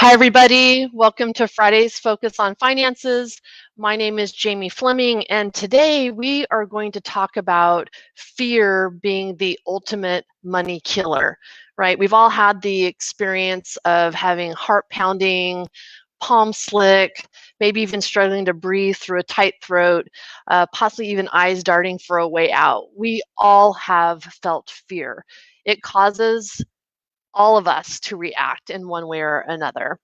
Hi, everybody. Welcome to Friday's Focus on Finances. My name is Jamie Fleming, and today we are going to talk about fear being the ultimate money killer, right? We've all had the experience of having heart pounding, palm slick, maybe even struggling to breathe through a tight throat, possibly even eyes darting for a way out. We all have felt fear. It causes all of us to react in one way or another.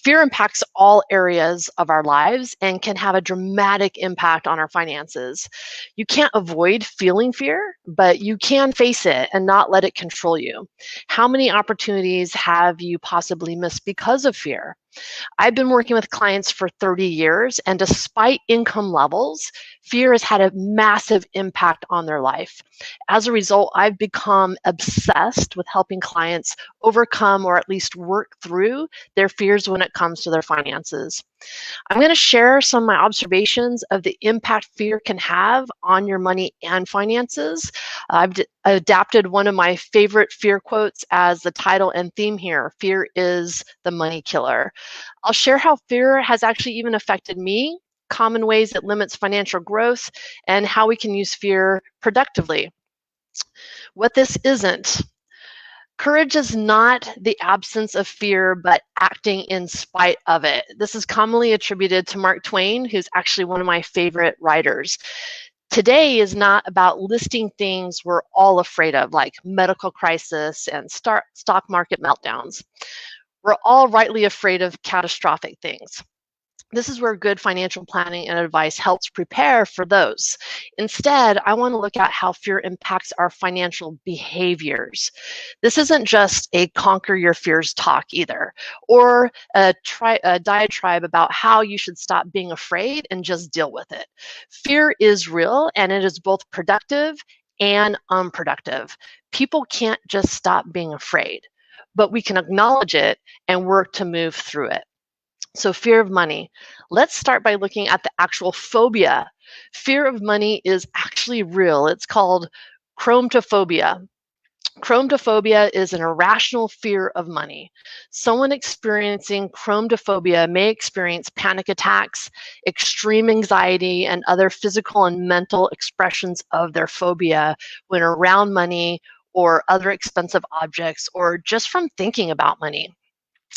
Fear impacts all areas of our lives and can have a dramatic impact on our finances. You can't avoid feeling fear, but you can face it and not let it control you. How many opportunities have you possibly missed because of fear? I've been working with clients for 30 years, and despite income levels, fear has had a massive impact on their life. As a result, I've become obsessed with helping clients overcome or at least work through their fears when it comes to their finances. I'm going to share some of my observations of the impact fear can have on your money and finances. I've adapted one of my favorite fear quotes as the title and theme here: fear is the money killer. I'll share how fear has actually even affected me, common ways it limits financial growth, and how we can use fear productively. What this isn't. Courage is not the absence of fear, but acting in spite of it. This is commonly attributed to Mark Twain, who's actually one of my favorite writers. Today is not about listing things we're all afraid of, like medical crisis and stock market meltdowns. We're all rightly afraid of catastrophic things. This is where good financial planning and advice helps prepare for those. Instead, I want to look at how fear impacts our financial behaviors. This isn't just a conquer your fears talk either, or a diatribe about how you should stop being afraid and just deal with it. Fear is real, and it is both productive and unproductive. People can't just stop being afraid, but we can acknowledge it and work to move through it. So fear of money. Let's start by looking at the actual phobia. Fear of money is actually real. It's called chromatophoria. Chromatophoria is an irrational fear of money. Someone experiencing chromatophoria may experience panic attacks, extreme anxiety, and other physical and mental expressions of their phobia when around money or other expensive objects, or just from thinking about money.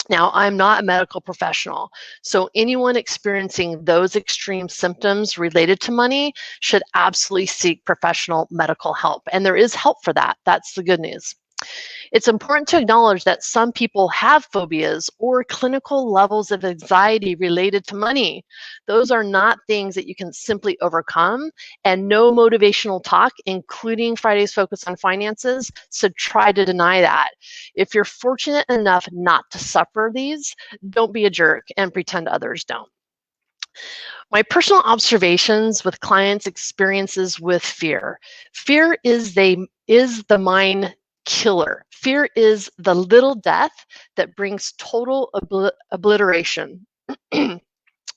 Now, I'm not a medical professional, so anyone experiencing those extreme symptoms related to money should absolutely seek professional medical help. And there is help for that. That's the good news. It's important to acknowledge that some people have phobias or clinical levels of anxiety related to money. Those are not things that you can simply overcome, and no motivational talk, including Friday's Focus on Finances, should try to deny that. If you're fortunate enough not to suffer these, don't be a jerk and pretend others don't. My personal observations with clients' experiences with fear. Fear is the mind killer. Fear is the little death that brings total obliteration.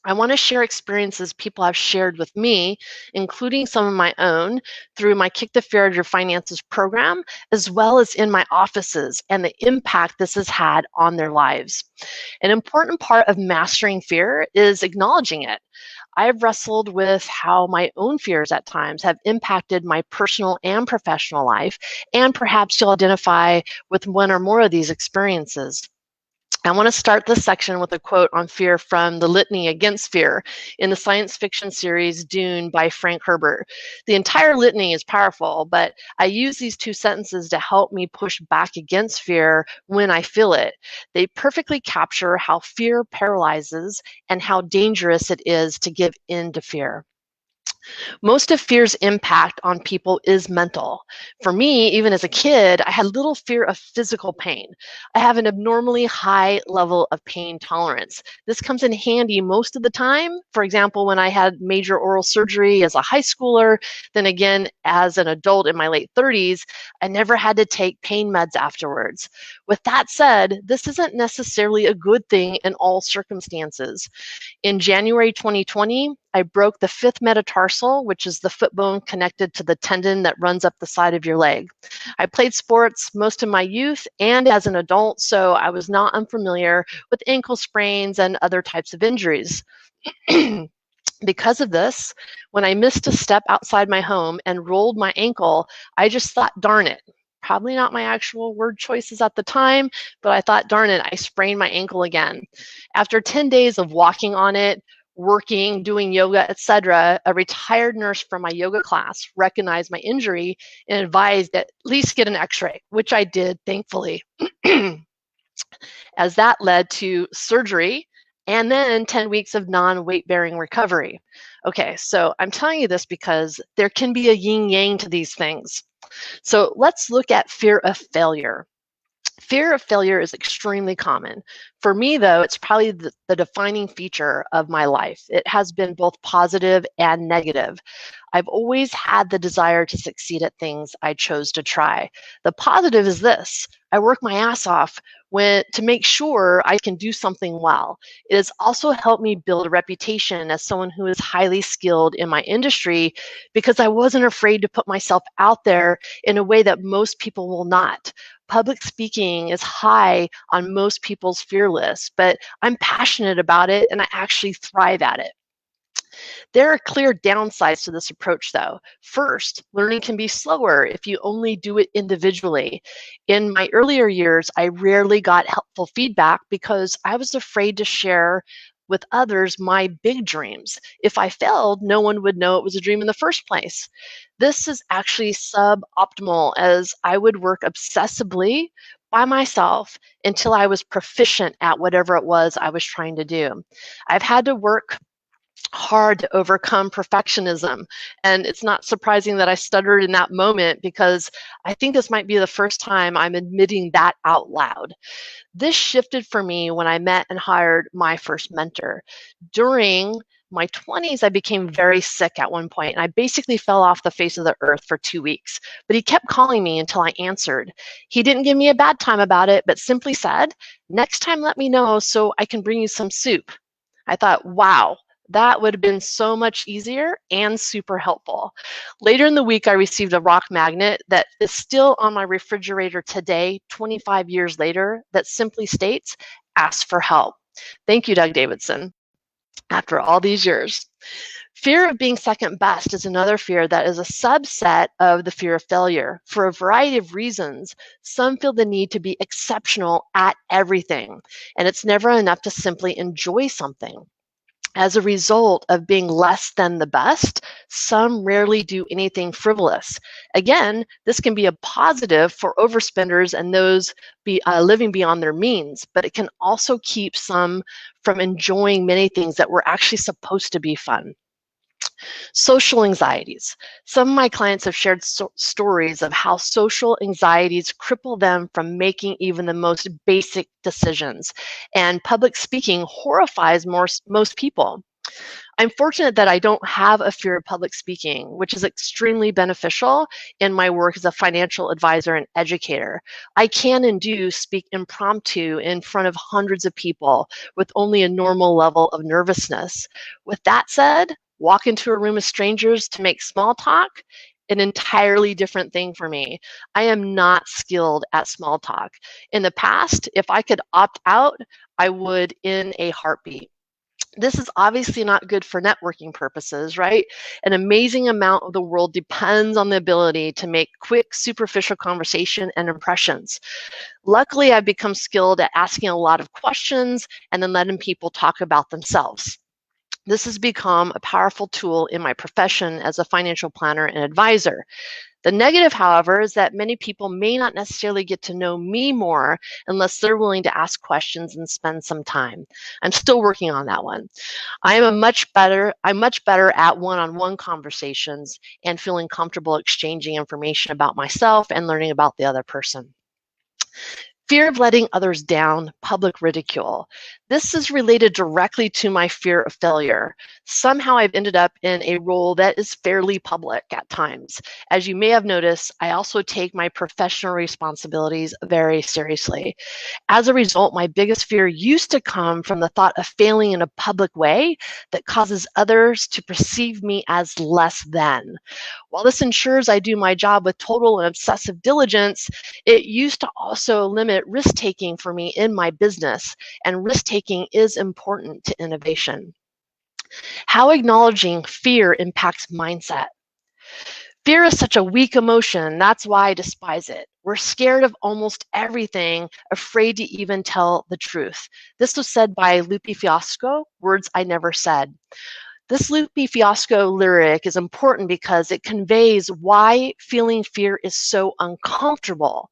I want to share experiences people have shared with me, including some of my own, through my Kick the Fear Out of Your Finances program, as well as in my offices, and the impact this has had on their lives. An important part of mastering fear is acknowledging it. I've wrestled with how my own fears at times have impacted my personal and professional life, and perhaps you'll identify with one or more of these experiences. I want to start this section with a quote on fear from the Litany Against Fear in the science fiction series Dune by Frank Herbert. The entire litany is powerful, but I use these two sentences to help me push back against fear when I feel it. They perfectly capture how fear paralyzes and how dangerous it is to give in to fear. Most of fear's impact on people is mental. For me, even as a kid, I had little fear of physical pain. I have an abnormally high level of pain tolerance. This comes in handy most of the time. For example, when I had major oral surgery as a high schooler, then again as an adult in my late 30s, I never had to take pain meds afterwards. With that said, this isn't necessarily a good thing in all circumstances. In January 2020, I broke the 5th metatarsal, which is the foot bone connected to the tendon that runs up the side of your leg. I played sports most of my youth and as an adult, so I was not unfamiliar with ankle sprains and other types of injuries. Because of this, when I missed a step outside my home and rolled my ankle, I just thought, darn it. Probably not my actual word choices at the time, but I thought, darn it, I sprained my ankle again. After 10 days of walking on it, working, doing yoga, etc., a retired nurse from my yoga class recognized my injury and advised that at least get an x-ray, which I did, thankfully. As that led to surgery and then 10 weeks of non-weight bearing recovery. Okay, so I'm telling you this because there can be a yin yang to these things. So let's look at fear of failure. Fear of failure is extremely common. For me, though, it's probably the defining feature of my life. It has been both positive and negative. I've always had the desire to succeed at things I chose to try. The positive is this: I work my ass off to make sure I can do something well. It has also helped me build a reputation as someone who is highly skilled in my industry because I wasn't afraid to put myself out there in a way that most people will not. Public speaking is high on most people's fear list, but I'm passionate about it and I actually thrive at it. There are clear downsides to this approach, though. First, learning can be slower if you only do it individually. In my earlier years, I rarely got helpful feedback because I was afraid to share with others my big dreams. If I failed, no one would know it was a dream in the first place. This is actually suboptimal, as I would work obsessively by myself until I was proficient at whatever it was I was trying to do. I've had to work hard to overcome perfectionism. And it's not surprising that I stuttered in that moment because I think this might be the first time I'm admitting that out loud. This shifted for me when I met and hired my first mentor. During my 20s, I became very sick at one point, and I basically fell off the face of the earth for 2 weeks. But he kept calling me until I answered. He didn't give me a bad time about it, but simply said, "Next time, let me know so I can bring you some soup." I thought, wow, that would have been so much easier and super helpful. Later in the week, I received a rock magnet that is still on my refrigerator today, 25 years later, that simply states, "Ask for help." Thank you, Doug Davidson. After all these years. Fear of being second best is another fear that is a subset of the fear of failure. For a variety of reasons, some feel the need to be exceptional at everything, and it's never enough to simply enjoy something. As a result of being less than the best, some rarely do anything frivolous. Again, this can be a positive for overspenders and those living beyond their means, but it can also keep some from enjoying many things that were actually supposed to be fun. Social anxieties. Some of my clients have shared stories of how social anxieties cripple them from making even the most basic decisions, and public speaking horrifies most people. I'm fortunate that I don't have a fear of public speaking, which is extremely beneficial in my work as a financial advisor and educator. I can and do speak impromptu in front of hundreds of people with only a normal level of nervousness. With that said, walk into a room of strangers to make small talk, an entirely different thing for me. I am not skilled at small talk. In the past, if I could opt out, I would in a heartbeat. This is obviously not good for networking purposes, right? An amazing amount of the world depends on the ability to make quick, superficial conversation and impressions. Luckily, I've become skilled at asking a lot of questions and then letting people talk about themselves. This has become a powerful tool in my profession as a financial planner and advisor. The negative, however, is that many people may not necessarily get to know me more unless they're willing to ask questions and spend some time. I'm still working on that one. I'm much better at one-on-one conversations and feeling comfortable exchanging information about myself and learning about the other person. Fear of letting others down, public ridicule. This is related directly to my fear of failure. Somehow I've ended up in a role that is fairly public at times. As you may have noticed, I also take my professional responsibilities very seriously. As a result, my biggest fear used to come from the thought of failing in a public way that causes others to perceive me as less than. While this ensures I do my job with total and obsessive diligence, it used to also limit risk taking for me in my business, and risk taking is important to innovation. How acknowledging fear impacts mindset. Fear is such a weak emotion. That's why I despise it. We're scared of almost everything, afraid to even tell the truth. This was said by Lupe Fiasco, words I never said. This Lupe Fiasco lyric is important because it conveys why feeling fear is so uncomfortable.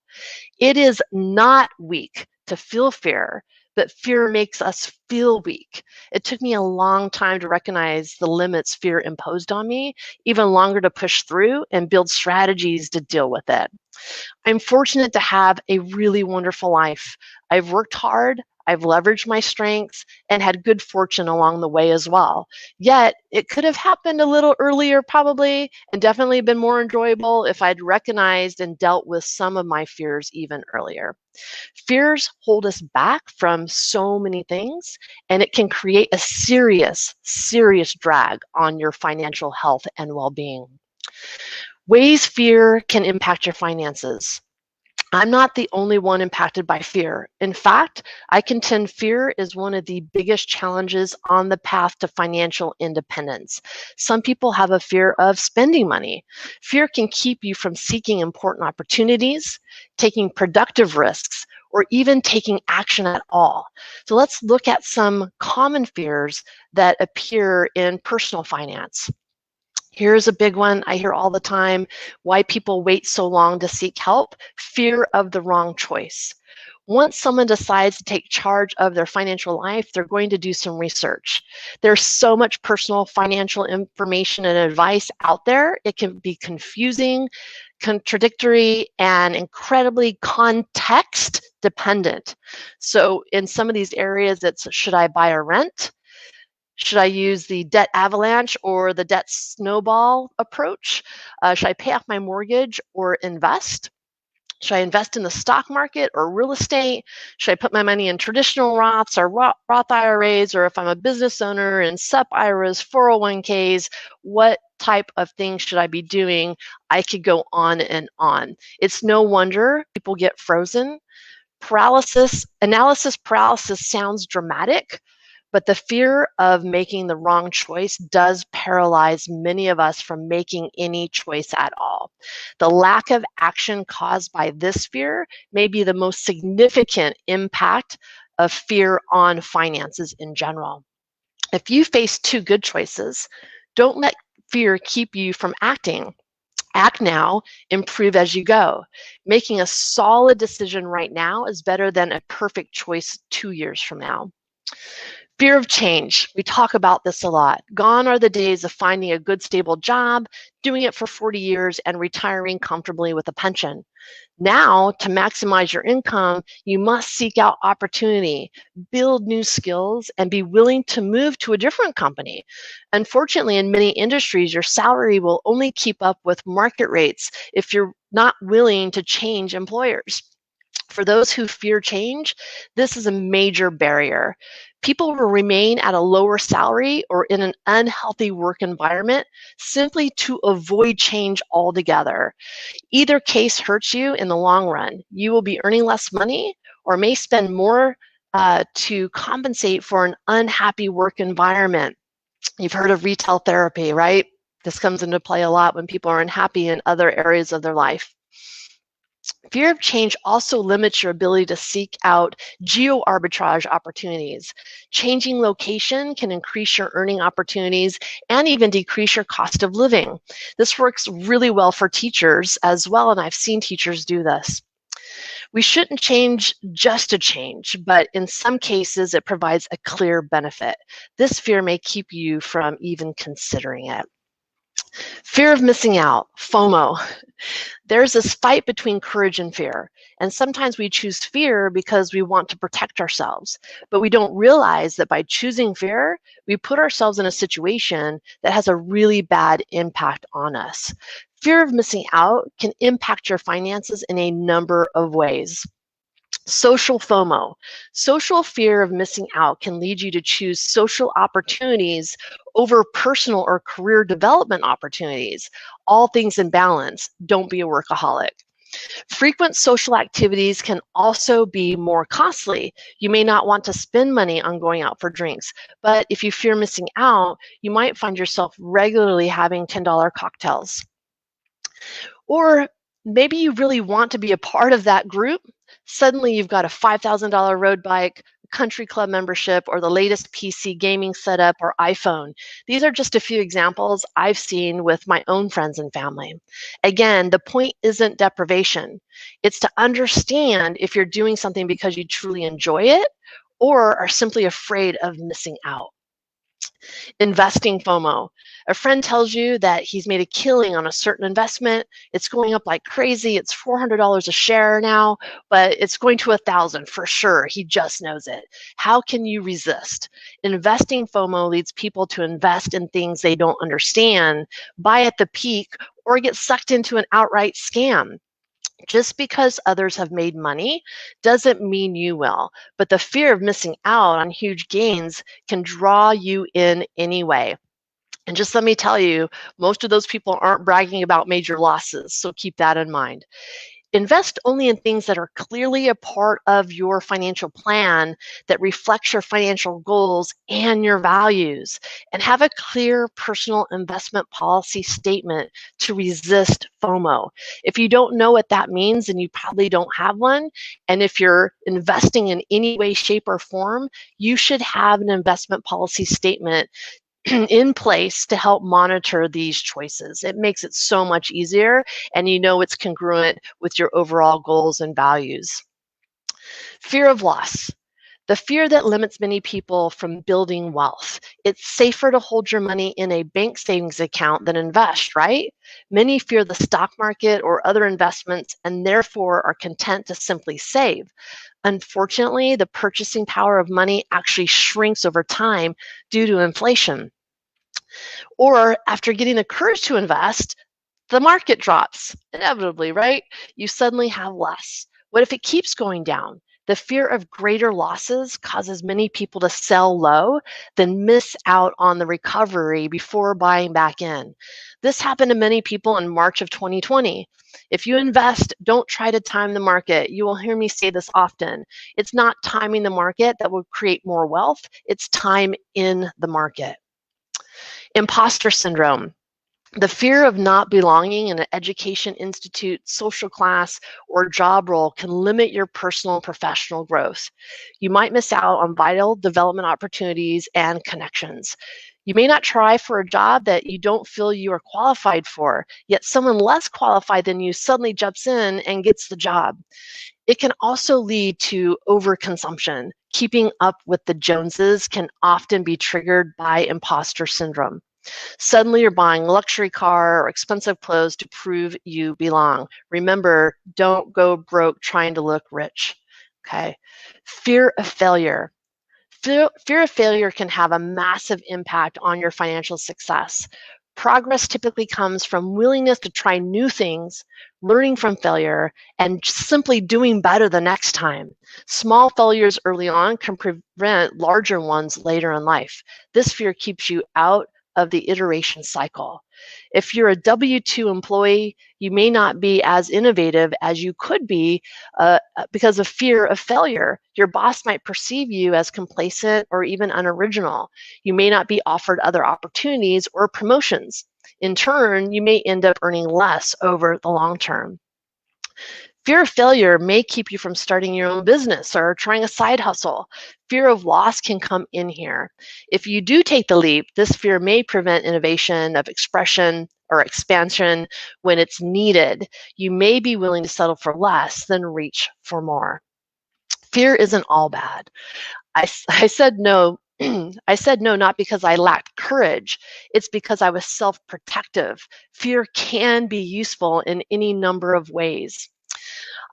It is not weak to feel fear, but fear makes us feel weak. It took me a long time to recognize the limits fear imposed on me, even longer to push through and build strategies to deal with it. I'm fortunate to have a really wonderful life. I've worked hard, I've leveraged my strengths, and had good fortune along the way as well. Yet, it could have happened a little earlier, probably, and definitely been more enjoyable if I'd recognized and dealt with some of my fears even earlier. Fears hold us back from so many things, and it can create a serious, serious drag on your financial health and well being. Ways fear can impact your finances. I'm not the only one impacted by fear. In fact, I contend fear is one of the biggest challenges on the path to financial independence. Some people have a fear of spending money. Fear can keep you from seeking important opportunities, taking productive risks, or even taking action at all. So let's look at some common fears that appear in personal finance. Here's a big one I hear all the time: why people wait so long to seek help. Fear of the wrong choice. Once someone decides to take charge of their financial life, they're going to do some research. There's so much personal financial information and advice out there. It can be confusing, contradictory, and incredibly context dependent. So in some of these areas, it's should I buy or rent? Should I use the debt avalanche or the debt snowball approach? Should I pay off my mortgage or invest? Should I invest in the stock market or real estate? Should I put my money in traditional Roths or Roth IRAs? Or if I'm a business owner in SEP IRAs, 401ks, what type of things should I be doing? I could go on and on. It's no wonder people get frozen. Analysis paralysis sounds dramatic, but the fear of making the wrong choice does paralyze many of us from making any choice at all. The lack of action caused by this fear may be the most significant impact of fear on finances in general. If you face two good choices, don't let fear keep you from acting. Act now, improve as you go. Making a solid decision right now is better than a perfect choice 2 years from now. Fear of change. We talk about this a lot. Gone are the days of finding a good, stable job, doing it for 40 years, and retiring comfortably with a pension. Now, to maximize your income, you must seek out opportunity, build new skills, and be willing to move to a different company. Unfortunately, in many industries, your salary will only keep up with market rates if you're not willing to change employers. For those who fear change, this is a major barrier. People will remain at a lower salary or in an unhealthy work environment simply to avoid change altogether. Either case hurts you in the long run. You will be earning less money or may spend more to compensate for an unhappy work environment. You've heard of retail therapy, right? This comes into play a lot when people are unhappy in other areas of their life. Fear of change also limits your ability to seek out geo-arbitrage opportunities. Changing location can increase your earning opportunities and even decrease your cost of living. This works really well for teachers as well, and I've seen teachers do this. We shouldn't change just to change, but in some cases it provides a clear benefit. This fear may keep you from even considering it. Fear of missing out, FOMO. There's this fight between courage and fear. And sometimes we choose fear because we want to protect ourselves. But we don't realize that by choosing fear, we put ourselves in a situation that has a really bad impact on us. Fear of missing out can impact your finances in a number of ways. Social FOMO. Social fear of missing out can lead you to choose social opportunities over personal or career development opportunities. All things in balance. Don't be a workaholic. Frequent social activities can also be more costly. You may not want to spend money on going out for drinks, but if you fear missing out, you might find yourself regularly having $10 cocktails. Or maybe you really want to be a part of that group. Suddenly you've got a $5,000 road bike, country club membership, or the latest PC gaming setup or iPhone. These are just a few examples I've seen with my own friends and family. Again, the point isn't deprivation. It's to understand if you're doing something because you truly enjoy it or are simply afraid of missing out. Investing FOMO. A friend tells you that he's made a killing on a certain investment. It's going up like crazy. It's $400 a share now, but it's going to 1,000 for sure. He just knows it. How can you resist? Investing FOMO leads people to invest in things they don't understand, buy at the peak, or get sucked into an outright scam. Just because others have made money doesn't mean you will, but the fear of missing out on huge gains can draw you in anyway. And just let me tell you, most of those people aren't bragging about major losses, so keep that in mind. Invest only in things that are clearly a part of your financial plan that reflects your financial goals and your values. And have a clear personal investment policy statement to resist FOMO. If you don't know what that means, then you probably don't have one. And if you're investing in any way, shape, or form, you should have an investment policy statement in place to help monitor these choices. It makes it so much easier, and you know it's congruent with your overall goals and values. Fear of loss. The fear that limits many people from building wealth. It's safer to hold your money in a bank savings account than invest, right? Many fear the stock market or other investments and therefore are content to simply save. Unfortunately, the purchasing power of money actually shrinks over time due to inflation. Or after getting the courage to invest, the market drops, inevitably, right? You suddenly have less. What if it keeps going down? The fear of greater losses causes many people to sell low, then miss out on the recovery before buying back in. This happened to many people in March of 2020. If you invest, don't try to time the market. You will hear me say this often. It's not timing the market that will create more wealth, it's time in the market. Imposter syndrome. The fear of not belonging in an education institute, social class, or job role can limit your personal and professional growth. You might miss out on vital development opportunities and connections. You may not try for a job that you don't feel you are qualified for, yet someone less qualified than you suddenly jumps in and gets the job. It can also lead to overconsumption. Keeping up with the Joneses can often be triggered by imposter syndrome. Suddenly you're buying a luxury car or expensive clothes to prove you belong. Remember, don't go broke trying to look rich. Okay. Fear of failure. Fear of failure can have a massive impact on your financial success. Progress typically comes from willingness to try new things, learning from failure, and simply doing better the next time. Small failures early on can prevent larger ones later in life. This fear keeps you out of the iteration cycle. If you're a W-2 employee, you may not be as innovative as you could be because of fear of failure. Your boss might perceive you as complacent or even unoriginal. You may not be offered other opportunities or promotions. In turn, you may end up earning less over the long term. Fear of failure may keep you from starting your own business or trying a side hustle. Fear of loss can come in here. If you do take the leap, this fear may prevent innovation of expression or expansion when it's needed. You may be willing to settle for less than reach for more. Fear isn't all bad. I said no I said no, not because I lacked courage. It's because I was self-protective. Fear can be useful in any number of ways.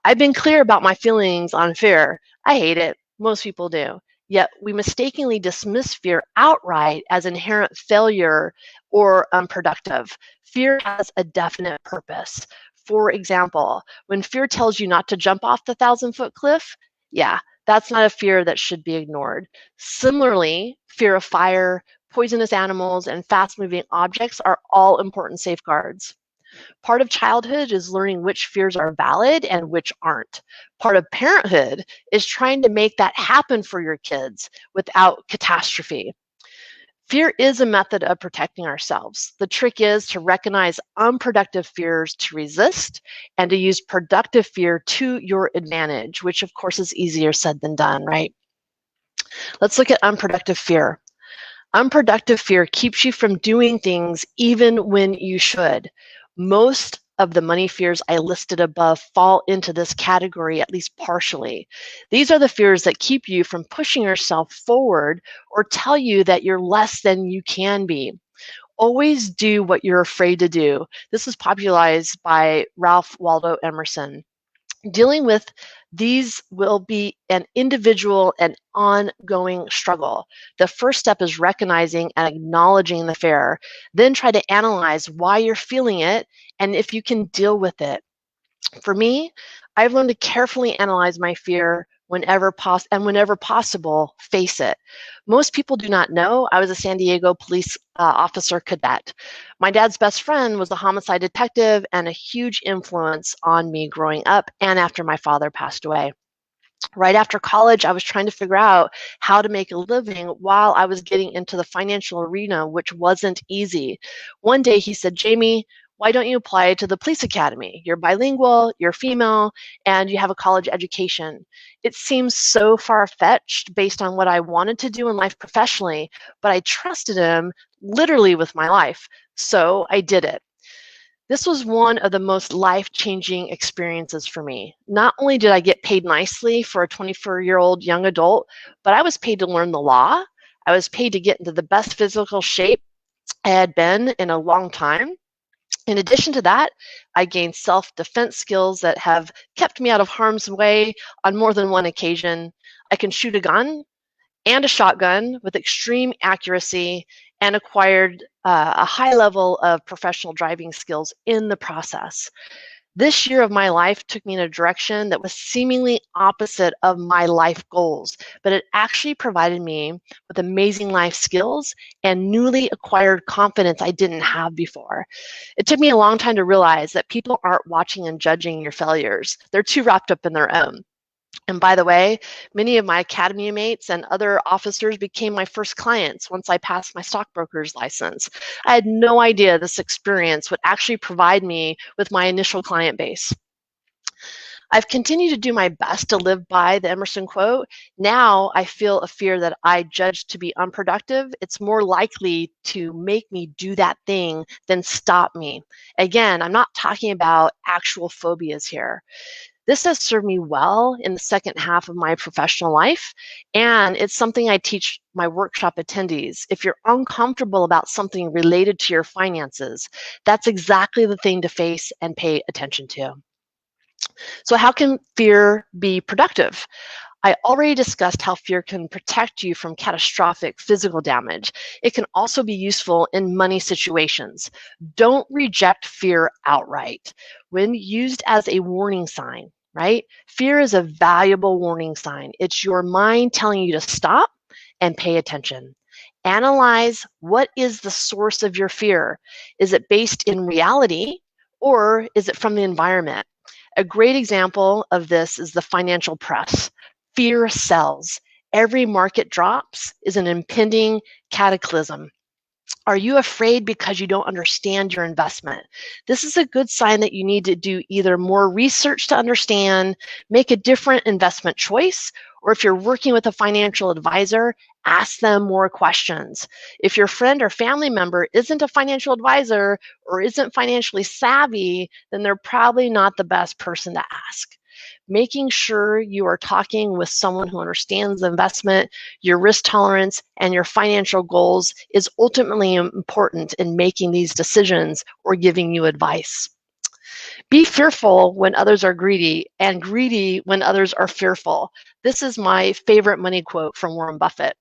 I've been clear about my feelings on fear. I hate it. Most people do. Yet we mistakenly dismiss fear outright as inherent failure or unproductive. Fear has a definite purpose. For example, when fear tells you not to jump off the 1,000-foot cliff, yeah, that's not a fear that should be ignored. Similarly, fear of fire, poisonous animals, and fast-moving objects are all important safeguards. Part of childhood is learning which fears are valid and which aren't. Part of parenthood is trying to make that happen for your kids without catastrophe. Fear is a method of protecting ourselves. The trick is to recognize unproductive fears to resist and to use productive fear to your advantage, which of course is easier said than done, right? Let's look at unproductive fear. Unproductive fear keeps you from doing things even when you should. Most of the money fears I listed above fall into this category, at least partially. These are the fears that keep you from pushing yourself forward or tell you that you're less than you can be. Always do what you're afraid to do. This was popularized by Ralph Waldo Emerson. Dealing with these will be an individual and ongoing struggle. The first step is recognizing and acknowledging the fear. Then try to analyze why you're feeling it and if you can deal with it. For me, I've learned to carefully analyze my fear whenever possible, face it. Most people do not know I was a San Diego police officer cadet. My dad's best friend was a homicide detective and a huge influence on me growing up and after my father passed away. Right after college, I was trying to figure out how to make a living while I was getting into the financial arena, which wasn't easy. One day he said, Jamie, why don't you apply to the police academy? You're bilingual, you're female, and you have a college education. It seems so far-fetched based on what I wanted to do in life professionally, but I trusted him literally with my life, so I did it. This was one of the most life-changing experiences for me. Not only did I get paid nicely for a 24-year-old young adult, but I was paid to learn the law. I was paid to get into the best physical shape I had been in a long time. In addition to that, I gained self-defense skills that have kept me out of harm's way on more than one occasion. I can shoot a gun and a shotgun with extreme accuracy and acquired a high level of professional driving skills in the process. This year of my life took me in a direction that was seemingly opposite of my life goals, but it actually provided me with amazing life skills and newly acquired confidence I didn't have before. It took me a long time to realize that people aren't watching and judging your failures. They're too wrapped up in their own. And by the way, many of my academy mates and other officers became my first clients once I passed my stockbroker's license. I had no idea this experience would actually provide me with my initial client base. I've continued to do my best to live by the Emerson quote. Now I feel a fear that I judge to be unproductive. It's more likely to make me do that thing than stop me. Again, I'm not talking about actual phobias here. This has served me well in the second half of my professional life, and it's something I teach my workshop attendees. If you're uncomfortable about something related to your finances, that's exactly the thing to face and pay attention to. So how can fear be productive? I already discussed how fear can protect you from catastrophic physical damage. It can also be useful in money situations. Don't reject fear outright. When used as a warning sign, right? Fear is a valuable warning sign. It's your mind telling you to stop and pay attention. Analyze what is the source of your fear. Is it based in reality or is it from the environment? A great example of this is the financial press. Fear sells. Every market drops is an impending cataclysm. Are you afraid because you don't understand your investment? This is a good sign that you need to do either more research to understand, make a different investment choice, or if you're working with a financial advisor, ask them more questions. If your friend or family member isn't a financial advisor or isn't financially savvy, then they're probably not the best person to ask. Making sure you are talking with someone who understands the investment, your risk tolerance, and your financial goals is ultimately important in making these decisions or giving you advice. Be fearful when others are greedy, and greedy when others are fearful. This is my favorite money quote from Warren Buffett.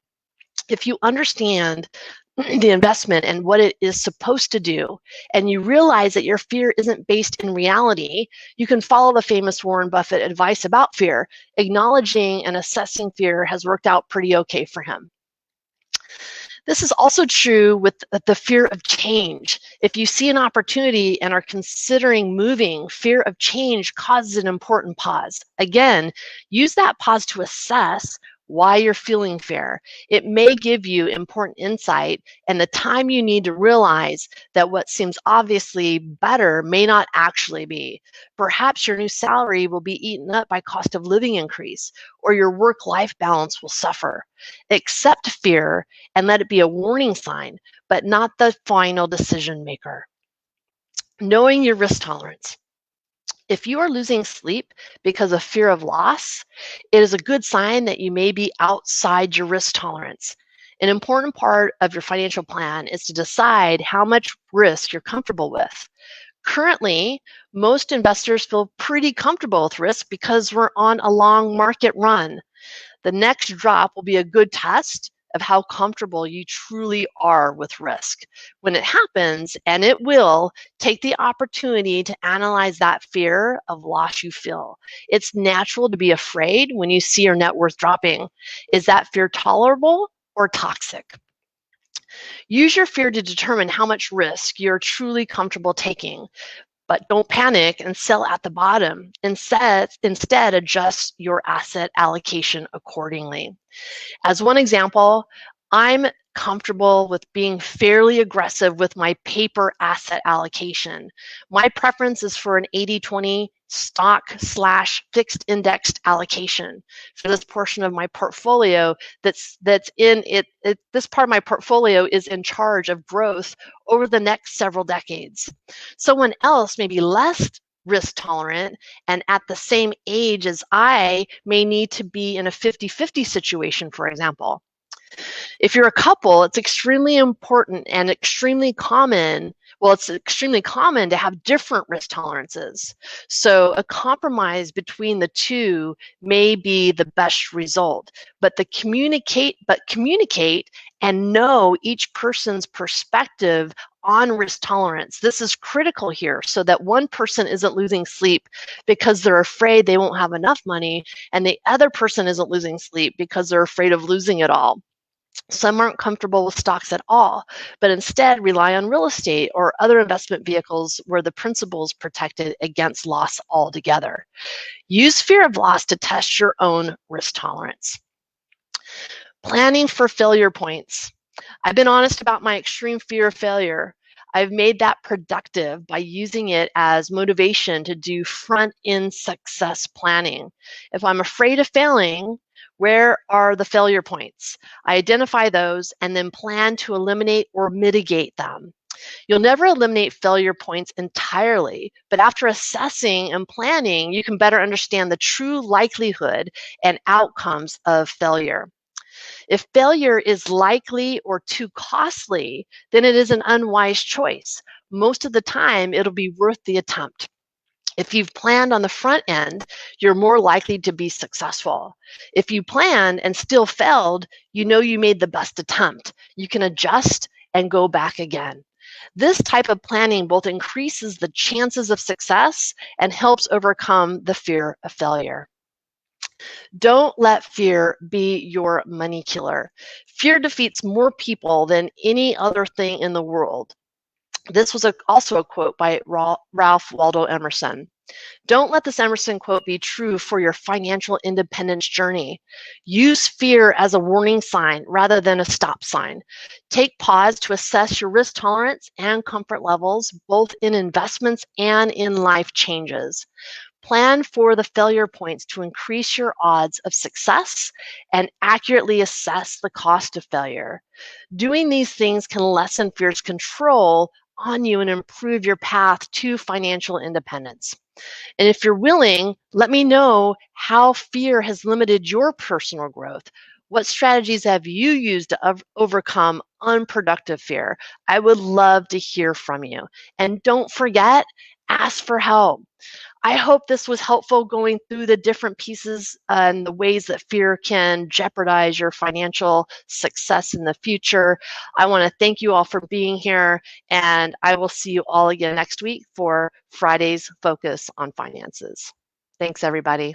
If you understand the investment and what it is supposed to do, and you realize that your fear isn't based in reality, you can follow the famous Warren Buffett advice about fear. Acknowledging and assessing fear has worked out pretty okay for him. This is also true with the fear of change. If you see an opportunity and are considering moving, fear of change causes an important pause. Again, use that pause to assess why you're feeling fear. It may give you important insight and the time you need to realize that what seems obviously better may not actually be. Perhaps your new salary will be eaten up by cost of living increase, or your work-life balance will suffer. Accept fear and let it be a warning sign, but not the final decision maker. Knowing your risk tolerance. If you are losing sleep because of fear of loss, it is a good sign that you may be outside your risk tolerance. An important part of your financial plan is to decide how much risk you're comfortable with. Currently, most investors feel pretty comfortable with risk because we're on a long market run. The next drop will be a good test of how comfortable you truly are with risk. When it happens, and it will, take the opportunity to analyze that fear of loss you feel. It's natural to be afraid when you see your net worth dropping. Is that fear tolerable or toxic? Use your fear to determine how much risk you're truly comfortable taking. But don't panic and sell at the bottom. Instead, adjust your asset allocation accordingly. As one example, I'm comfortable with being fairly aggressive with my paper asset allocation. My preference is for an 80-20 stock/fixed indexed allocation for this portion of my portfolio. This part of my portfolio is in charge of growth over the next several decades. Someone else may be less risk tolerant and at the same age as I may need to be in a 50-50 situation, for example. If you're a couple, it's extremely important and extremely common. Well, it's extremely common to have different risk tolerances. So a compromise between the two may be the best result. But communicate and know each person's perspective on risk tolerance. This is critical here so that one person isn't losing sleep because they're afraid they won't have enough money, and the other person isn't losing sleep because they're afraid of losing it all. Some aren't comfortable with stocks at all, but instead rely on real estate or other investment vehicles where the principal is protected against loss altogether. Use fear of loss to test your own risk tolerance. Planning for failure points. I've been honest about my extreme fear of failure. I've made that productive by using it as motivation to do front-end success planning. If I'm afraid of failing, where are the failure points? I identify those and then plan to eliminate or mitigate them. You'll never eliminate failure points entirely, but after assessing and planning, you can better understand the true likelihood and outcomes of failure. If failure is likely or too costly, then it is an unwise choice. Most of the time, it'll be worth the attempt. If you've planned on the front end, you're more likely to be successful. If you planned and still failed, you know you made the best attempt. You can adjust and go back again. This type of planning both increases the chances of success and helps overcome the fear of failure. Don't let fear be your money killer. Fear defeats more people than any other thing in the world. This was also a quote by Ralph Waldo Emerson. Don't let this Emerson quote be true for your financial independence journey. Use fear as a warning sign rather than a stop sign. Take pause to assess your risk tolerance and comfort levels, both in investments and in life changes. Plan for the failure points to increase your odds of success and accurately assess the cost of failure. Doing these things can lessen fear's control on you and improve your path to financial independence. And if you're willing, let me know how fear has limited your personal growth. What strategies have you used to overcome unproductive fear? I would love to hear from you. And don't forget, ask for help. I hope this was helpful going through the different pieces and the ways that fear can jeopardize your financial success in the future. I want to thank you all for being here, and I will see you all again next week for Friday's Focus on Finances. Thanks, everybody.